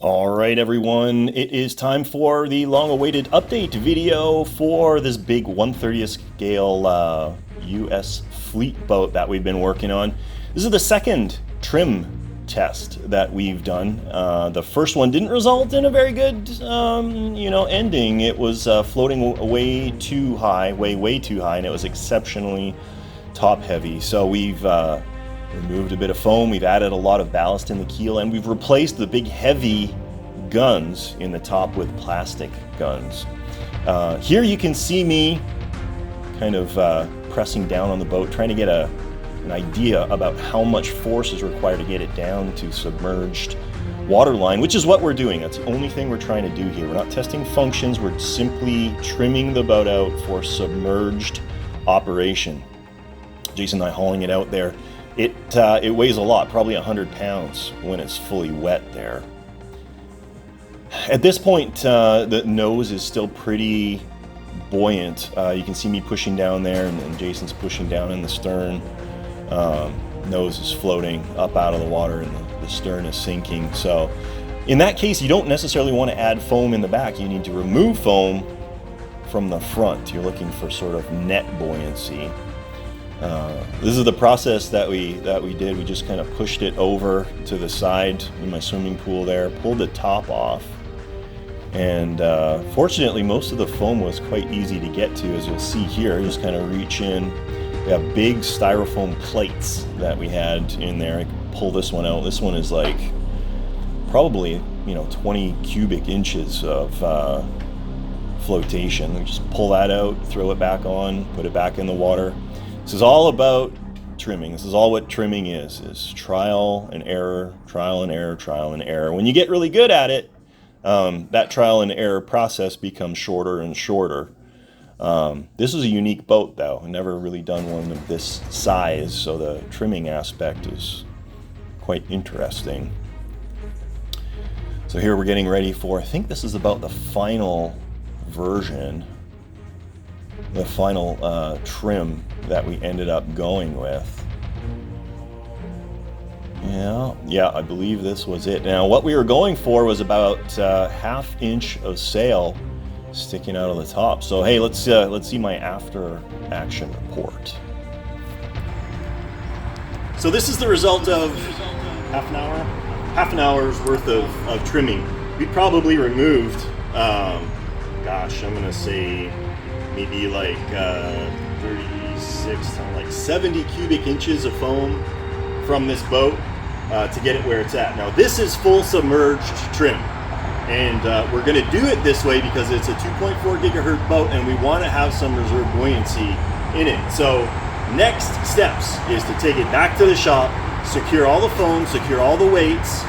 All right, everyone, it is time for the long-awaited update video for this big 1/30th scale US fleet boat that we've been working on. This is the second trim test that we've done. The first one didn't result in a very good, ending. It was floating way too high, way too high, and it was exceptionally top-heavy. So we've removed a bit of foam, we've added a lot of ballast in the keel, and we've replaced the big heavy guns in the top with plastic guns. Here you can see me kind of pressing down on the boat, trying to get an idea about how much force is required to get it down to submerged waterline, which is what we're doing. That's the only thing we're trying to do here. We're not testing functions, we're simply trimming the boat out for submerged operation. Jason and I hauling it out there. It weighs a lot, probably 100 pounds when it's fully wet there. At this point, the nose is still pretty buoyant. You can see me pushing down there, and Jason's pushing down in the stern. Nose is floating up out of the water, and the stern is sinking. So in that case, you don't necessarily want to add foam in the back. You need to remove foam from the front. You're looking for sort of net buoyancy. This is the process that we did. We just kind of pushed it over to the side in my swimming pool there, pulled the top off, and fortunately most of the foam was quite easy to get to, as you'll see here. Just kind of reach in. We have big styrofoam plates that we had in there. I can pull this one out. This one is like probably 20 cubic inches of flotation. We just pull that out, throw it back on, put it back in the water. This is all about trimming. This is all what trimming is trial and error, trial and error, trial and error. When you get really good at it, that trial and error process becomes shorter and shorter. This is a unique boat, though. I've never really done one of this size, so the trimming aspect is quite interesting. So here we're getting ready for, I think this is about the final version, the final trim that we ended up going with. Yeah, I believe this was it. Now, what we were going for was about ½ inch of sail sticking out of the top. So hey, let's see my after action report. So this is the result of half an hour's worth of trimming. We probably removed, gosh, I'm gonna say maybe like 36 to like 70 cubic inches of foam from this boat to get it where it's at. Now this is full submerged trim, and we're going to do it this way because it's a 2.4 gigahertz boat and we want to have some reserve buoyancy in it. So next steps is to take it back to the shop, secure all the foam, secure all the weights,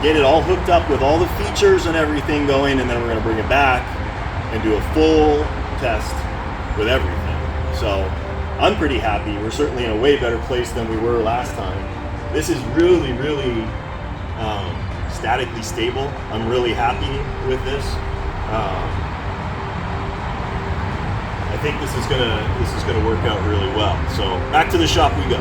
get it all hooked up with all the features and everything going, and then we're going to bring it back and do a full test with everything. So I'm pretty happy. We're certainly in a way better place than we were last time. This is really statically stable. I'm really happy with this. I think this is gonna work out really well. So back to the shop we go.